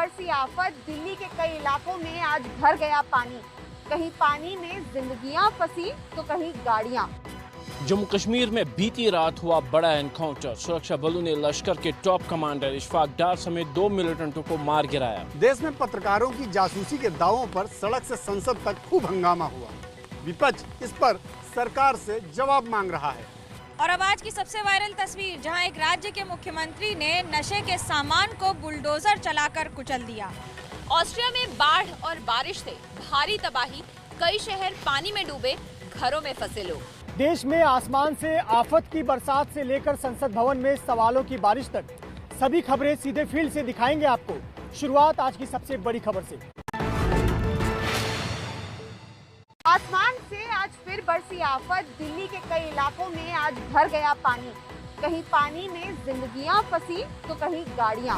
बरसी आफत, दिल्ली के कई इलाकों में आज भर गया पानी। कहीं पानी में जिंदगियां फंसी तो कहीं गाड़ियां। जम्मू कश्मीर में बीती रात हुआ बड़ा एनकाउंटर। सुरक्षा बलों ने लश्कर के टॉप कमांडर इशफाक डार समेत 2 मिलिटेंटों को मार गिराया। देश में पत्रकारों की जासूसी के दावों पर सड़क से संसद तक खूब हंगामा हुआ। विपक्ष इस पर सरकार से जवाब मांग रहा है। और अब आज की सबसे वायरल तस्वीर, जहां एक राज्य के मुख्यमंत्री ने नशे के सामान को बुलडोजर चलाकर कुचल दिया। ऑस्ट्रिया में बाढ़ और बारिश से भारी तबाही, कई शहर पानी में डूबे, घरों में फंसे लोग। देश में आसमान से आफत की बरसात से लेकर संसद भवन में सवालों की बारिश तक सभी खबरें सीधे फील्ड से दिखाएंगे आपको। शुरुआत आज की सबसे बड़ी खबर से। आसमान से आज फिर बरसी आफत, दिल्ली के कई इलाकों में आज भर गया पानी। कहीं पानी में जिंदगियां फंसी तो कहीं गाड़ियां।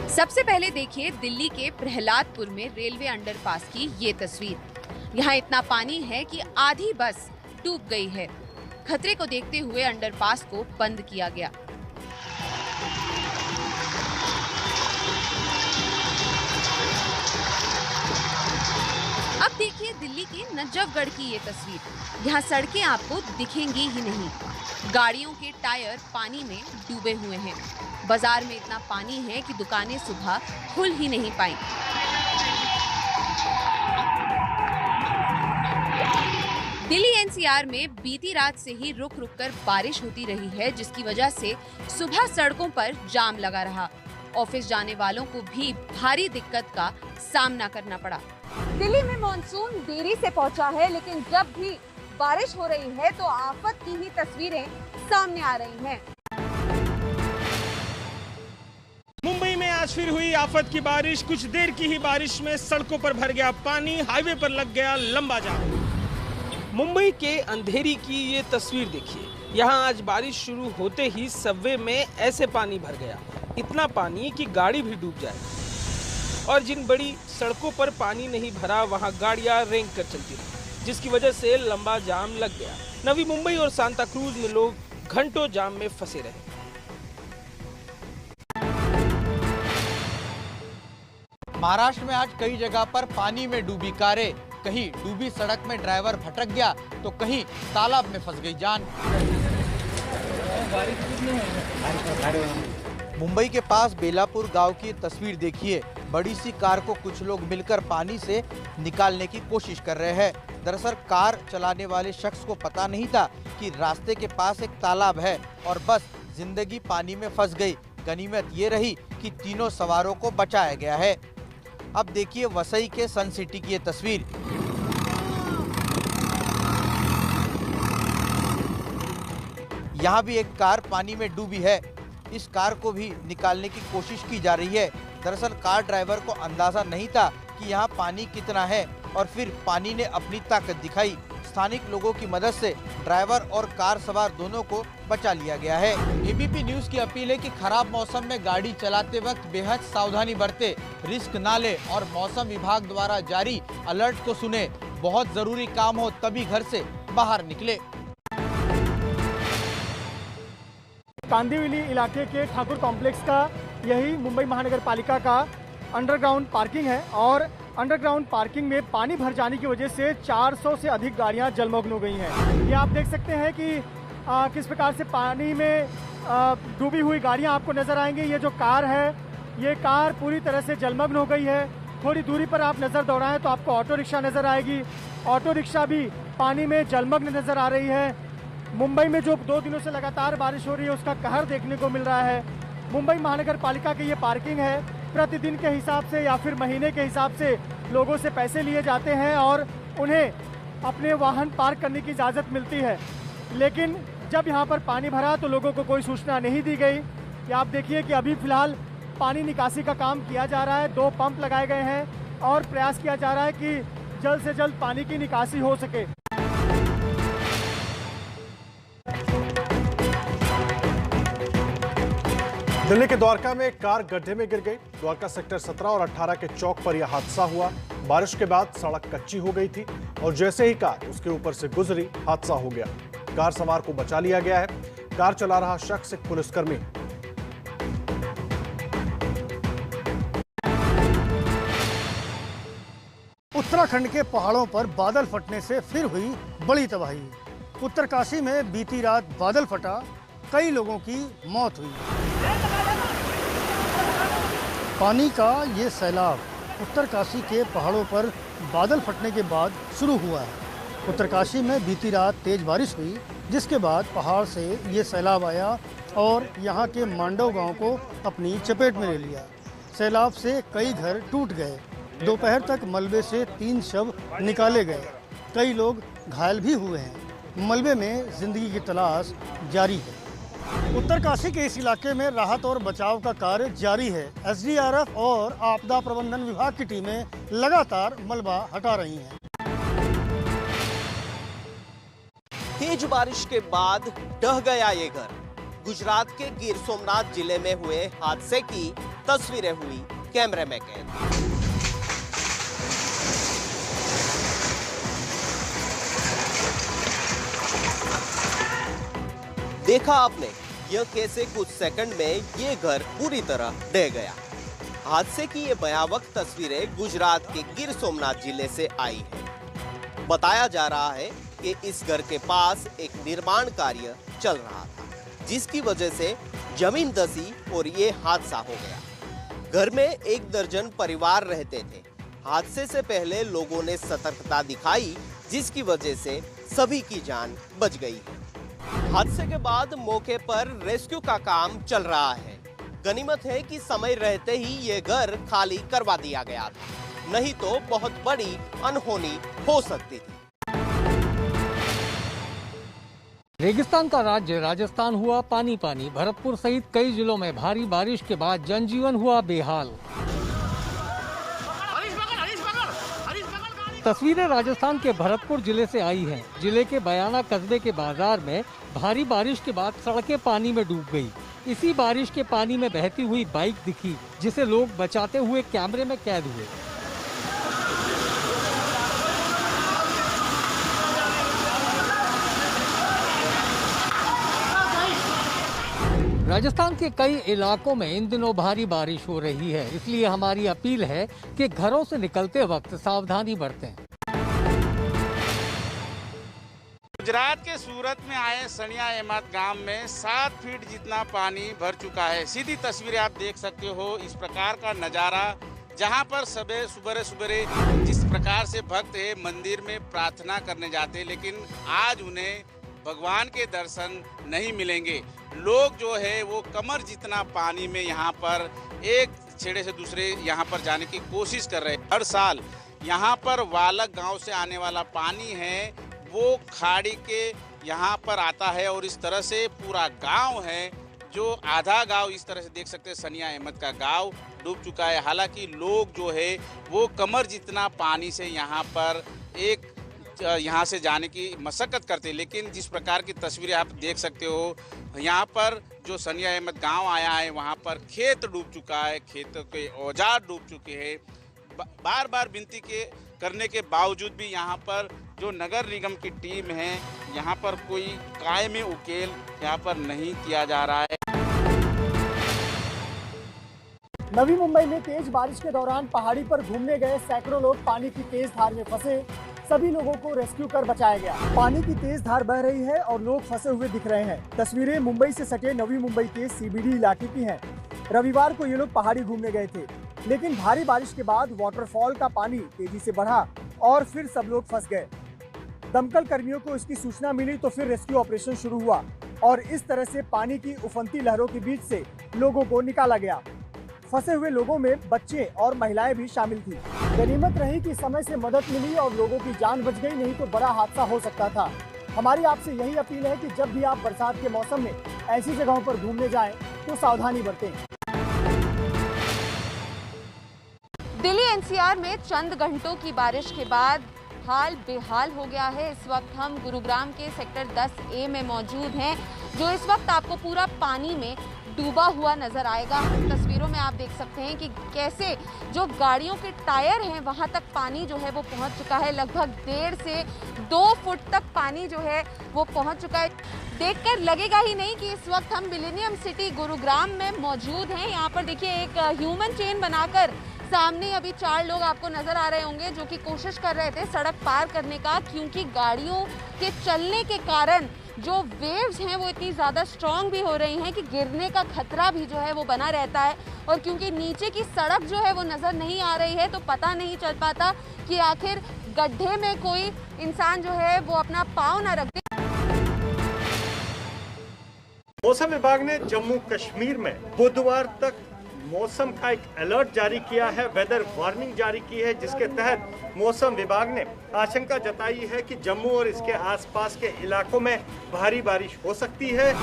सबसे पहले देखिए दिल्ली के प्रहलादपुर में रेलवे अंडरपास की ये तस्वीर। यहाँ इतना पानी है कि आधी बस डूब गई है। खतरे को देखते हुए अंडरपास को बंद किया गया। अब देखिए दिल्ली के नजफगढ़ की ये तस्वीर। यहाँ सड़कें आपको दिखेंगी ही नहीं, गाड़ियों के टायर पानी में डूबे हुए हैं। बाजार में इतना पानी है कि दुकानें सुबह खुल ही नहीं पाई। दिल्ली एनसीआर में बीती रात से ही रुक रुक कर बारिश होती रही है, जिसकी वजह से सुबह सड़कों पर जाम लगा रहा। ऑफिस जाने वालों को भी भारी दिक्कत का सामना करना पड़ा। दिल्ली में मॉनसून देरी से पहुंचा है, लेकिन जब भी बारिश हो रही है तो आफत की ही तस्वीरें सामने आ रही हैं। मुंबई में आज फिर हुई आफत की बारिश। कुछ देर की ही बारिश में सड़कों पर भर गया पानी, हाईवे पर लग गया लंबा जाम। मुंबई के अंधेरी की ये तस्वीर देखिए। यहाँ आज बारिश शुरू होते ही सबवे में ऐसे पानी भर गया, इतना पानी कि गाड़ी भी डूब जाए। और जिन बड़ी सड़कों पर पानी नहीं भरा, वहाँ गाड़ियाँ रेंग कर चलती रही, जिसकी वजह से लंबा जाम लग गया। नवी मुंबई और सांता क्रूज में लोग घंटों जाम में फंसे रहे। महाराष्ट्र में आज कई जगह पर पानी में डूबी कारें, कहीं डूबी सड़क में ड्राइवर भटक गया तो कहीं तालाब में फंस गई जान। मुंबई के पास बेलापुर गांव की तस्वीर देखिए। बड़ी सी कार को कुछ लोग मिलकर पानी से निकालने की कोशिश कर रहे हैं। दरअसल कार चलाने वाले शख्स को पता नहीं था कि रास्ते के पास एक तालाब है और बस जिंदगी पानी में फंस गई। गनीमत ये रही कि तीनों सवारों को बचाया गया है। अब देखिए वसई के सन सिटी की ये तस्वीर। यहाँ भी एक कार पानी में डूबी है। इस कार को भी निकालने की कोशिश की जा रही है। दरअसल कार ड्राइवर को अंदाजा नहीं था कि यहाँ पानी कितना है और फिर पानी ने अपनी ताकत दिखाई। स्थानिक लोगों की मदद से ड्राइवर और कार सवार दोनों को बचा लिया गया है। एबीपी न्यूज की अपील है कि खराब मौसम में गाड़ी चलाते वक्त बेहद सावधानी बरते, रिस्क ना ले और मौसम विभाग द्वारा जारी अलर्ट को सुने। बहुत जरूरी काम हो तभी घर से बाहर निकले। कांदिवली इलाके के ठाकुर कॉम्प्लेक्स का यही मुंबई महानगर पालिका का अंडरग्राउंड पार्किंग है और अंडरग्राउंड पार्किंग में पानी भर जाने की वजह से 400 से अधिक गाड़ियां जलमग्न हो गई हैं। ये आप देख सकते हैं कि किस प्रकार से पानी में डूबी हुई गाड़ियां आपको नजर आएंगी। ये जो कार है, ये कार पूरी तरह से जलमग्न हो गई है। थोड़ी दूरी पर आप नज़र दौड़ाएं तो आपको ऑटो रिक्शा नज़र आएगी। ऑटो रिक्शा भी पानी में जलमग्न नज़र आ रही है। मुंबई में जो 2 दिनों से लगातार बारिश हो रही है, उसका कहर देखने को मिल रहा है। मुंबई महानगर पालिका की ये पार्किंग है। प्रतिदिन के हिसाब से या फिर महीने के हिसाब से लोगों से पैसे लिए जाते हैं और उन्हें अपने वाहन पार्क करने की इजाज़त मिलती है। लेकिन जब यहाँ पर पानी भरा तो लोगों को कोई सूचना नहीं दी गई। या आप देखिए कि अभी फिलहाल पानी निकासी का काम किया जा रहा है। 2 पंप लगाए गए हैं और प्रयास किया जा रहा है कि जल्द से जल्द पानी की निकासी हो सके। दिल्ली के द्वारका में एक कार गड्ढे में गिर गई। द्वारका सेक्टर 17 और 18 के चौक पर यह हादसा हुआ। बारिश के बाद सड़क कच्ची हो गई थी और जैसे ही कार उसके ऊपर से गुजरी, हादसा हो गया। कार सवार को बचा लिया गया है। कार चला रहा शख्स एक पुलिसकर्मी है। उत्तराखंड के पहाड़ों पर बादल फटने से फिर हुई बड़ी तबाही। उत्तरकाशी में बीती रात बादल फटा, कई लोगों की मौत हुई। पानी का ये सैलाब उत्तरकाशी के पहाड़ों पर बादल फटने के बाद शुरू हुआ है। उत्तरकाशी में बीती रात तेज बारिश हुई, जिसके बाद पहाड़ से ये सैलाब आया और यहाँ के मांडव गांव को अपनी चपेट में ले लिया। सैलाब से कई घर टूट गए। दोपहर तक मलबे से 3 शव निकाले गए। कई लोग घायल भी हुए हैं। मलबे में जिंदगी की तलाश जारी है। उत्तरकाशी के इस इलाके में राहत और बचाव का कार्य जारी है। एसडीआरएफ और आपदा प्रबंधन विभाग की टीमें लगातार मलबा हटा रही हैं। तेज बारिश के बाद ढह गया ये घर। गुजरात के गिर सोमनाथ जिले में हुए हादसे की तस्वीरें हुई कैमरे में कैद। देखा आपने यह कैसे कुछ सेकंड में ये घर पूरी तरह ढह गया। हादसे की ये भयावह तस्वीरें गुजरात के गिर सोमनाथ जिले से आई है। बताया जा रहा है कि इस घर के पास एक निर्माण कार्य चल रहा था, जिसकी वजह से जमीन धंसी और ये हादसा हो गया। घर में 1 दर्जन परिवार रहते थे। हादसे से पहले लोगों ने सतर्कता दिखाई, जिसकी वजह से सभी की जान बच गई है। हादसे के बाद मौके पर रेस्क्यू का काम चल रहा है। गनीमत है कि समय रहते ही ये घर खाली करवा दिया गया था, नहीं तो बहुत बड़ी अनहोनी हो सकती थी। रेगिस्तान का राज्य राजस्थान हुआ पानी पानी। भरतपुर सहित कई जिलों में भारी बारिश के बाद जनजीवन हुआ बेहाल। तस्वीरें राजस्थान के भरतपुर जिले से आई हैं। जिले के बयाना कस्बे के बाजार में भारी बारिश के बाद सड़कें पानी में डूब गई। इसी बारिश के पानी में बहती हुई बाइक दिखी, जिसे लोग बचाते हुए कैमरे में कैद हुए। राजस्थान के कई इलाकों में इन दिनों भारी बारिश हो रही है, इसलिए हमारी अपील है कि घरों से निकलते वक्त सावधानी बरतें। गुजरात के सूरत में आए सनिया अहमद गांव में 7 फीट जितना पानी भर चुका है। सीधी तस्वीरें आप देख सकते हो इस प्रकार का नज़ारा, जहां पर सुबह सुबह जिस प्रकार से भक्त मंदिर में प्रार्थना करने जाते हैं, लेकिन आज उन्हें भगवान के दर्शन नहीं मिलेंगे। लोग जो है वो कमर जितना पानी में यहाँ पर एक छेड़े से दूसरे यहाँ पर जाने की कोशिश कर रहे हैं। हर साल यहाँ पर वालक गांव से आने वाला पानी है वो खाड़ी के यहाँ पर आता है और इस तरह से पूरा गांव है, जो आधा गांव इस तरह से देख सकते हैं सनिया अहमद का गांव डूब चुका है। हालांकि लोग जो है वो कमर जितना पानी से यहाँ पर यहाँ से जाने की मशक्कत करते हैं, लेकिन जिस प्रकार की तस्वीरें आप देख सकते हो, यहाँ पर जो सनिया अहमद गांव आया है वहाँ पर खेत डूब चुका है, खेतों के औजार डूब चुके हैं। बार बार विनती करने के बावजूद भी यहाँ पर जो नगर निगम की टीम है, यहाँ पर कोई कायमी उकेल यहाँ पर नहीं किया जा रहा है। नवी मुंबई में तेज बारिश के दौरान पहाड़ी पर घूमने गए सैकड़ों लोग पानी की तेज धार में फंसे। सभी लोगों को रेस्क्यू कर बचाया गया। पानी की तेज धार बह रही है और लोग फंसे हुए दिख रहे हैं। तस्वीरें मुंबई से सटे नवी मुंबई के सीबीडी इलाके की हैं। रविवार को ये लोग पहाड़ी घूमने गए थे, लेकिन भारी बारिश के बाद वाटरफॉल का पानी तेजी से बढ़ा और फिर सब लोग फंस गए। दमकल कर्मियों को इसकी सूचना मिली तो फिर रेस्क्यू ऑपरेशन शुरू हुआ और इस तरह से पानी की उफनती लहरों के बीच से लोगों को निकाला गया। फंसे हुए लोगों में बच्चे और महिलाएं भी शामिल थी। गनीमत रही कि समय से मदद मिली और लोगों की जान बच गई, नहीं तो बड़ा हादसा हो सकता था। हमारी आपसे यही अपील है कि जब भी आप बरसात के मौसम में ऐसी जगहों पर घूमने जाएं तो सावधानी बरतें। दिल्ली एनसीआर में चंद घंटों की बारिश के बाद हाल बेहाल हो गया है। इस वक्त हम गुरुग्राम के सेक्टर 10A में मौजूद हैं, जो इस वक्त आपको पूरा पानी में डूबा हुआ नजर आएगा। तस्वीरों में आप देख सकते हैं कि कैसे जो गाड़ियों के टायर हैं वहां तक पानी जो है वो पहुंच चुका है। लगभग 1.5 से 2 फुट तक पानी जो है वो पहुंच चुका है। देखकर लगेगा ही नहीं कि इस वक्त हम मिलेनियम सिटी गुरुग्राम में मौजूद हैं। यहाँ पर देखिए एक ह्यूमन चेन बनाकर सामने अभी 4 लोग आपको नजर आ रहे होंगे जो कि कोशिश कर रहे थे सड़क पार करने का, क्योंकि गाड़ियों के चलने के कारण जो वेव्स हैं वो इतनी ज़्यादा स्ट्रॉन्ग भी हो रही हैं कि गिरने का खतरा भी जो है वो बना रहता है। और क्योंकि नीचे की सड़क जो है वो नज़र नहीं आ रही है तो पता नहीं चल पाता कि आखिर गड्ढे में कोई इंसान जो है वो अपना पाँव ना रख दे। मौसम विभाग ने जम्मू कश्मीर में बुधवार तक मौसम का एक अलर्ट जारी किया है, वेदर वार्निंग जारी की है, जिसके तहत मौसम विभाग ने आशंका जताई है कि जम्मू और इसके आसपास के इलाकों में भारी बारिश हो सकती है।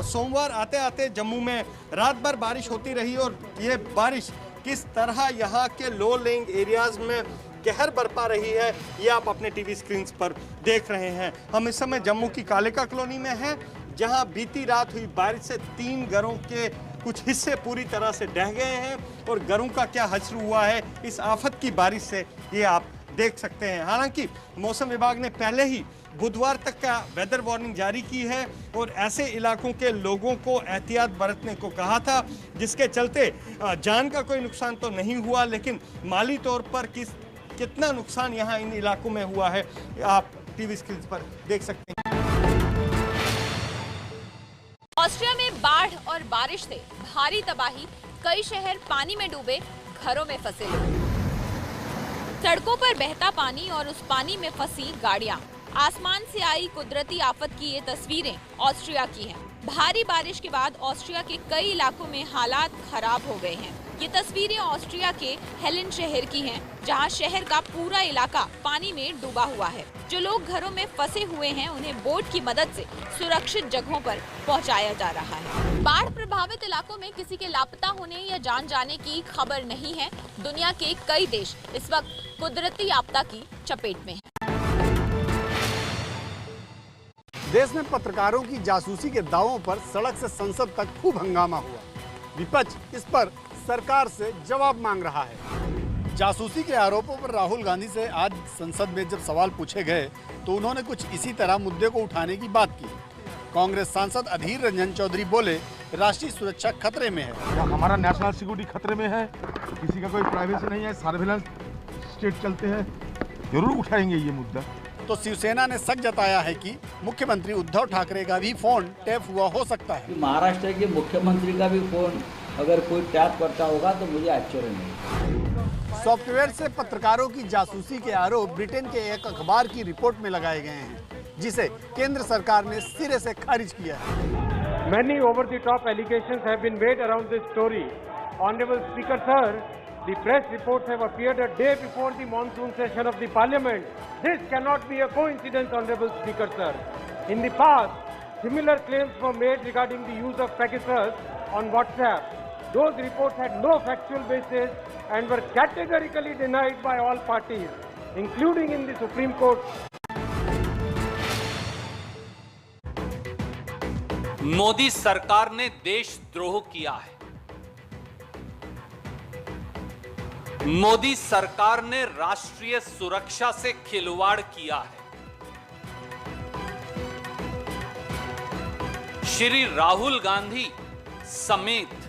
सोमवार आते आते जम्मू में रात भर बारिश होती रही और ये बारिश किस तरह यहाँ के लो लेइंग एरियाज में कहर बरपा रही है ये आप अपने टीवी स्क्रीन पर देख रहे हैं। हम इस समय जम्मू की कालिका कॉलोनी में हैं, जहां बीती रात हुई बारिश से 3 घरों के कुछ हिस्से पूरी तरह से ढह गए हैं और घरों का क्या हश्र हुआ है इस आफत की बारिश से ये आप देख सकते हैं। हालांकि मौसम विभाग ने पहले ही बुधवार तक का वेदर वार्निंग जारी की है और ऐसे इलाकों के लोगों को एहतियात बरतने को कहा था, जिसके चलते जान का कोई नुकसान तो नहीं हुआ, लेकिन माली तौर पर कितना नुकसान यहाँ इन इलाकों में हुआ है आप टीवी स्क्रीन पर देख सकते हैं। ऑस्ट्रिया में बाढ़ और बारिश से भारी तबाही, कई शहर पानी में डूबे, घरों में फंसे लोग, सड़कों पर बहता पानी और उस पानी में फंसी गाड़ियां। आसमान से आई कुदरती आफत की ये तस्वीरें ऑस्ट्रिया की हैं। भारी बारिश के बाद ऑस्ट्रिया के कई इलाकों में हालात खराब हो गए हैं। ये तस्वीरें ऑस्ट्रिया के हेलेन शहर की हैं, जहां शहर का पूरा इलाका पानी में डूबा हुआ है। जो लोग घरों में फंसे हुए हैं उन्हें बोट की मदद से सुरक्षित जगहों पर पहुंचाया जा रहा है। बाढ़ प्रभावित इलाकों में किसी के लापता होने या जान जाने की खबर नहीं है। दुनिया के कई देश इस वक्त कुदरती आपदा की चपेट में हैं। देश में पत्रकारों की जासूसी के दावों पर सड़क से संसद तक खूब हंगामा हुआ। विपक्ष इस पर सरकार से जवाब मांग रहा है। जासूसी के आरोपों पर राहुल गांधी से आज संसद में जब सवाल पूछे गए तो उन्होंने कुछ इसी तरह मुद्दे को उठाने की बात की। कांग्रेस सांसद अधीर रंजन चौधरी बोले, राष्ट्रीय सुरक्षा खतरे में है। हमारा नेशनल सिक्योरिटी खतरे में है, किसी का कोई प्राइवेसी नहीं है, सर्विलांस स्टेट चलते हैं, जरूर उठाएंगे ये मुद्दा। तो शिवसेना ने शक जताया है कि मुख्यमंत्री उद्धव ठाकरे का भी फोन टैप हुआ हो सकता है। महाराष्ट्र के मुख्यमंत्री का भी फोन अगर कोई टैप करता होगा तो मुझे आश्चर्य नहीं। सॉफ्टवेयर से पत्रकारों की जासूसी के आरोप ब्रिटेन के एक अखबार की रिपोर्ट में लगाए गए हैं, जिसे केंद्र सरकार ने सिरे से खारिज किया है। Many over-the-top allegations have been made around this story. Honorable Speaker Sir, the press reports have appeared a day before the monsoon session of the Parliament. This cannot be a coincidence, Honorable Speaker Sir. In the past, similar claims were made regarding the use of Pegasus on WhatsApp. Those reports had no factual basis and were categorically denied by all parties, including in the Supreme Court. Modi सरकार ने देशद्रोह किया है। मोदी सरकार ने राष्ट्रीय सुरक्षा से खिलवाड़ किया है। श्री राहुल गांधी समेत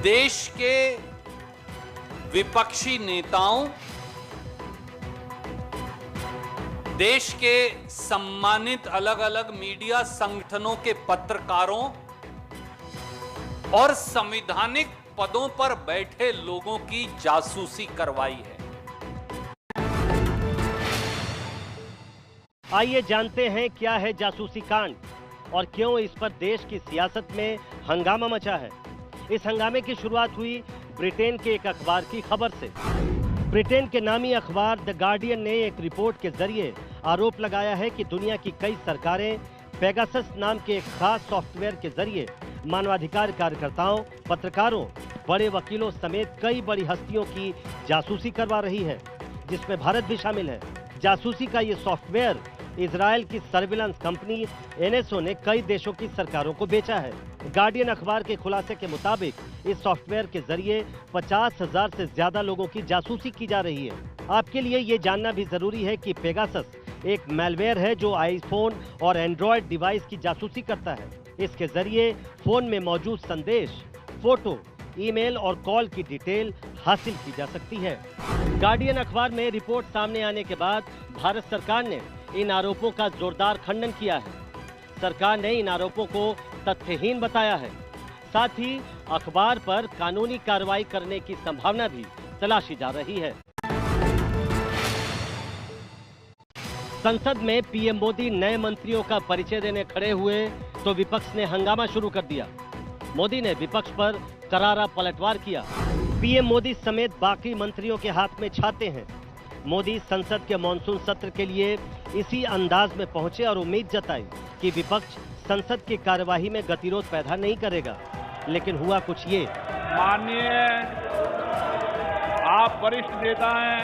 देश के विपक्षी नेताओं, देश के सम्मानित अलग अलग मीडिया संगठनों के पत्रकारों और संवैधानिक पदों पर बैठे लोगों की जासूसी करवाई है। आइए जानते हैं क्या है जासूसी कांड और क्यों इस पर देश की सियासत में हंगामा मचा है। इस हंगामे की शुरुआत हुई ब्रिटेन के एक अखबार की खबर से। ब्रिटेन के नामी अखबार द गार्डियन ने एक रिपोर्ट के जरिए आरोप लगाया है कि दुनिया की कई सरकारें पेगासस नाम के एक खास सॉफ्टवेयर के जरिए मानवाधिकार कार्यकर्ताओं, पत्रकारों, बड़े वकीलों समेत कई बड़ी हस्तियों की जासूसी करवा रही है, जिसमें भारत भी शामिल है। जासूसी का ये सॉफ्टवेयर इजराइल की सर्विलांस कंपनी NSO ने कई देशों की सरकारों को बेचा है। गार्डियन अखबार के खुलासे के मुताबिक इस सॉफ्टवेयर के जरिए 50,000 से ज्यादा लोगों की जासूसी की जा रही है। आपके लिए ये जानना भी जरूरी है कि पेगासस एक मैलवेयर है जो आईफोन और एंड्रॉयड डिवाइस की जासूसी करता है। इसके जरिए फोन में मौजूद संदेश, फोटो, ईमेल और कॉल की डिटेल हासिल की जा सकती है। गार्डियन अखबार में रिपोर्ट सामने आने के बाद भारत सरकार ने इन आरोपों का जोरदार खंडन किया है। सरकार ने इन आरोपों को तथ्यहीन बताया है। साथ ही अखबार पर कानूनी कार्रवाई करने की संभावना भी तलाशी जा रही है। संसद में पीएम मोदी नए मंत्रियों का परिचय देने खड़े हुए तो विपक्ष ने हंगामा शुरू कर दिया। मोदी ने विपक्ष पर करारा पलटवार किया। पीएम मोदी समेत बाकी मंत्रियों के हाथ में छाते हैं। मोदी संसद के मानसून सत्र के लिए इसी अंदाज में पहुंचे और उम्मीद जताई कि विपक्ष संसद की कार्यवाही में गतिरोध पैदा नहीं करेगा, लेकिन हुआ कुछ ये। माननीय आप वरिष्ठ नेता हैं,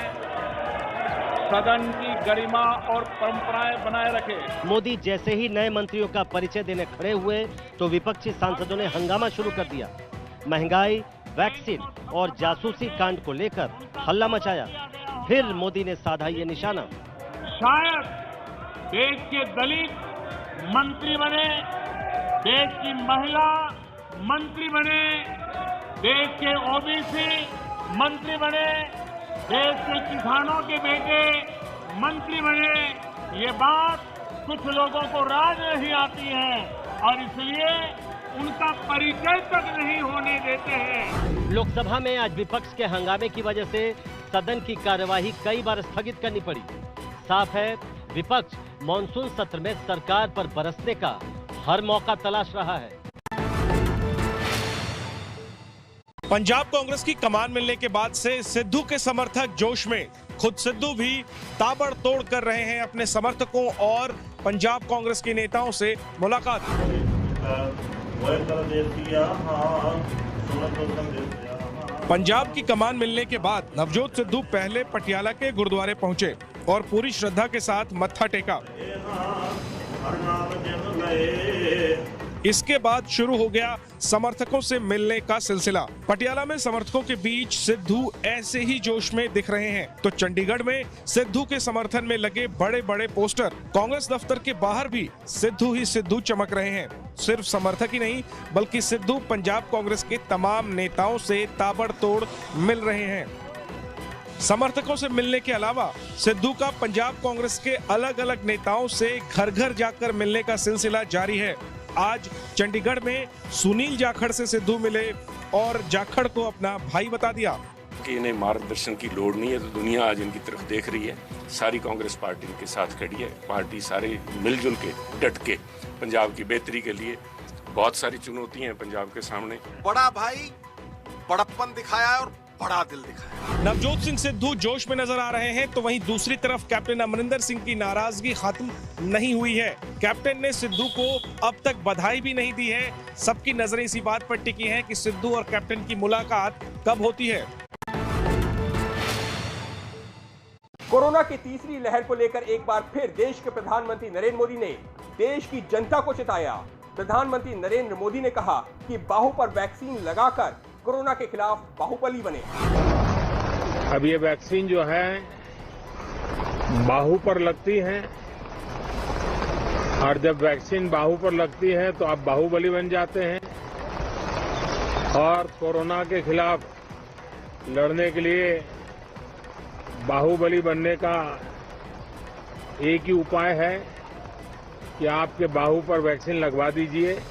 सदन की गरिमा और परंपराएं बनाए रखें। मोदी जैसे ही नए मंत्रियों का परिचय देने खड़े हुए तो विपक्षी सांसदों ने हंगामा शुरू कर दिया। महंगाई, वैक्सीन और जासूसी कांड को लेकर हल्ला मचाया। फिर मोदी ने साधा ये निशाना। शायद देश के दलित मंत्री बने, देश की महिला मंत्री बने, देश के ओबीसी मंत्री बने, देश के किसानों के बेटे मंत्री बने। ये बात कुछ लोगों को राज नहीं आती है और इसलिए उनका परिचय तक नहीं होने देते हैं। लोकसभा में आज विपक्ष के हंगामे की वजह से सदन की कार्यवाही कई बार स्थगित करनी पड़ी। साफ है, विपक्ष मॉनसून सत्र में सरकार पर बरसने का हर मौका तलाश रहा है। पंजाब कांग्रेस की कमान मिलने के बाद से सिद्धू के समर्थक जोश में। खुद सिद्धू भी ताबड़तोड़ कर रहे हैं अपने समर्थकों और पंजाब कांग्रेस के नेताओं से मुलाकात। पंजाब की कमान मिलने के बाद नवजोत सिद्धू पहले पटियाला के गुरुद्वारे पहुंचे और पूरी श्रद्धा के साथ मत्था टेका। इसके बाद शुरू हो गया समर्थकों से मिलने का सिलसिला। पटियाला में समर्थकों के बीच सिद्धू ऐसे ही जोश में दिख रहे हैं तो चंडीगढ़ में सिद्धू के समर्थन में लगे बड़े बड़े पोस्टर, कांग्रेस दफ्तर के बाहर भी सिद्धू ही सिद्धू चमक रहे हैं। सिर्फ समर्थक ही नहीं बल्कि सिद्धू पंजाब कांग्रेस के तमाम नेताओं से ताबड़तोड़ मिल रहे हैं। समर्थकों से मिलने के अलावा सिद्धू का पंजाब कांग्रेस के अलग अलग नेताओं से घर घर जाकर मिलने का सिलसिला जारी है। आज चंडीगढ़ में सुनील जाखड़ से सिद्धू मिले और जाखड़ को अपना भाई बता दिया कि इन्हें मार्गदर्शन की लोड़ नहीं है, तो दुनिया आज इनकी तरफ देख रही है। सारी कांग्रेस पार्टी इनके साथ खड़ी है। पार्टी सारे मिलजुल के डट के पंजाब की बेहतरी के लिए। बहुत सारी चुनौतियां हैं पंजाब के सामने। बड़ा भाई बड़प्पन दिखाया और बड़ा दिल दिखाया। नवजोत सिंह सिद्धू जोश में नजर आ रहे हैं तो वहीं दूसरी तरफ कैप्टन अमरिंदर सिंह की नाराजगी खत्म नहीं हुई है। कैप्टन ने सिद्धू को अब तक बधाई भी नहीं दी है। सबकी नजरें इसी बात पर टिकी हैं कि सिद्धू और कैप्टन की मुलाकात कब होती है। कोरोना की तीसरी लहर को लेकर एक बार फिर देश के प्रधानमंत्री नरेंद्र मोदी ने देश की जनता को चेताया। प्रधानमंत्री नरेंद्र मोदी ने कहा कि बाहु पर वैक्सीन लगाकर कोरोना के खिलाफ बाहुबली बने। अब ये वैक्सीन जो है बाहु पर लगती है और जब वैक्सीन बाहु पर लगती है तो आप बाहुबली बन जाते हैं और कोरोना के खिलाफ लड़ने के लिए बाहुबली बनने का एक ही उपाय है कि आपके बाहु पर वैक्सीन लगवा दीजिए।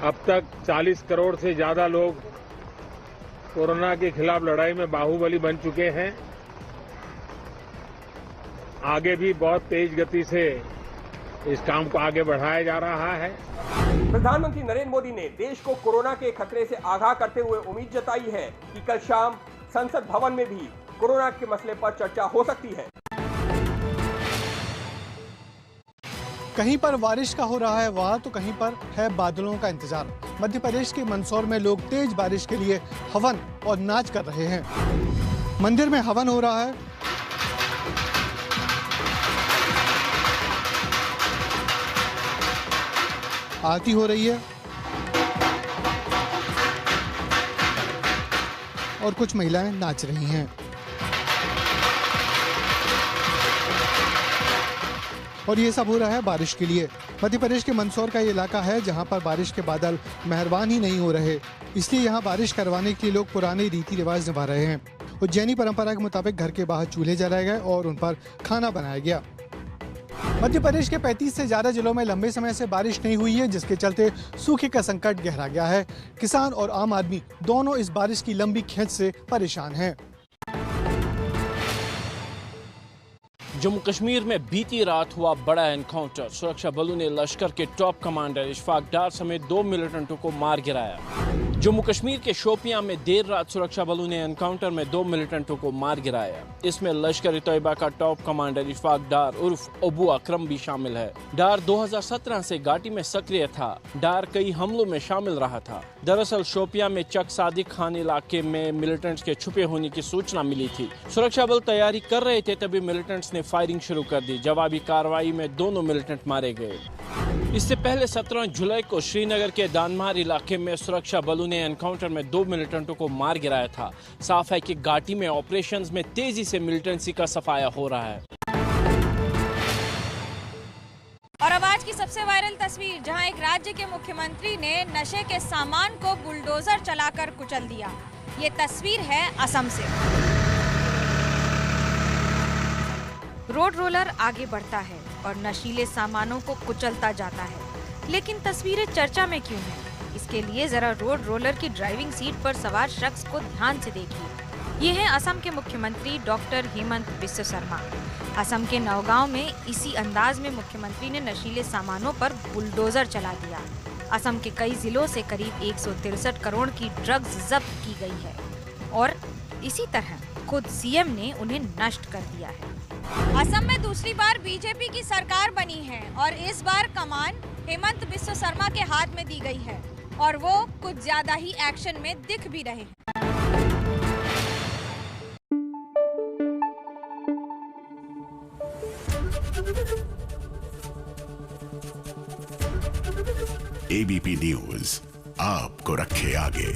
अब तक 40 करोड़ से ज्यादा लोग कोरोना के खिलाफ लड़ाई में बाहुबली बन चुके हैं। आगे भी बहुत तेज गति से इस काम को आगे बढ़ाया जा रहा है। प्रधानमंत्री नरेंद्र मोदी ने देश को कोरोना के खतरे से आगाह करते हुए उम्मीद जताई है कि कल शाम संसद भवन में भी कोरोना के मसले पर चर्चा हो सकती है। कहीं पर बारिश का हो रहा है वहाँ तो कहीं पर है बादलों का इंतजार। मध्य प्रदेश के मंदसौर में लोग तेज बारिश के लिए हवन और नाच कर रहे हैं। मंदिर में हवन हो रहा है। आरती हो रही है और कुछ महिलाएं नाच रही हैं। और ये सब हो रहा है बारिश के लिए। मध्य प्रदेश के मंदसौर का ये इलाका है जहां पर बारिश के बादल मेहरबान ही नहीं हो रहे, इसलिए यहां बारिश करवाने के लिए लोग पुराने रीति रिवाज निभा रहे हैं। उज्जैनी परंपरा के मुताबिक घर के बाहर चूल्हे जलाए गए और उन पर खाना बनाया गया। मध्य प्रदेश के 35 से ज्यादा जिलों में लंबे समय से बारिश नहीं हुई है, जिसके चलते सूखे का संकट गहरा गया है। किसान और आम आदमी दोनों इस बारिश की लंबी खेंच से परेशान हैं। जम्मू कश्मीर में बीती रात हुआ बड़ा एनकाउंटर। सुरक्षा बलों ने लश्कर के टॉप कमांडर इशफाक डार समेत 2 मिलिटेंटों को मार गिराया। जम्मू कश्मीर के शोपियां में देर रात सुरक्षा बलों ने एनकाउंटर में 2 मिलिटेंटों को मार गिराया। इसमें लश्कर तैयबा का टॉप कमांडर इशफाक डार उर्फ अबू अकरम भी शामिल है। डार 2017 से घाटी में सक्रिय था। डार कई हमलों में शामिल रहा था। दरअसल शोपियां में चक सादिक खान इलाके में मिलिटेंट्स के छुपे होने की सूचना मिली थी। सुरक्षा बल तैयारी कर रहे थे, तभी मिलिटेंट्स ने फायरिंग शुरू कर दी। जवाबी कार्रवाई में दोनों मिलिटेंट मारे गए। इससे पहले 17 जुलाई को श्रीनगर के दानमार इलाके में सुरक्षा बलों ने एनकाउंटर में 2 मिलिटेंटों को मार गिराया था। साफ है कि घाटी में ऑपरेशंस में तेजी से मिलिटेंसी का सफाया हो रहा है। और अब आज की सबसे वायरल तस्वीर, जहां एक राज्य के मुख्यमंत्री ने नशे के सामान को बुलडोजर चलाकर कुचल दिया। ये तस्वीर है असम से। रोड रोलर आगे बढ़ता है और नशीले सामानों को कुचलता जाता है, लेकिन तस्वीरें चर्चा में क्यों हैं? इसके लिए जरा रोड रोलर की ड्राइविंग सीट पर सवार शख्स को ध्यान से देखिए। ये हैं असम के मुख्यमंत्री डॉक्टर हेमंत बिस्व शर्मा। असम के नौगांव में इसी अंदाज में मुख्यमंत्री ने नशीले सामानों पर बुलडोजर चला दिया। असम के कई जिलों से करीब 163 करोड़ की ड्रग्स जब्त की गई है और इसी तरह खुद सीएम ने उन्हें नष्ट कर दिया है। असम में दूसरी बार बीजेपी की सरकार बनी है और इस बार कमान हेमंत बिस्व शर्मा के हाथ में दी गई है और वो कुछ ज्यादा ही एक्शन में दिख भी रहे हैं। एबीपी न्यूज आपको रखे आगे।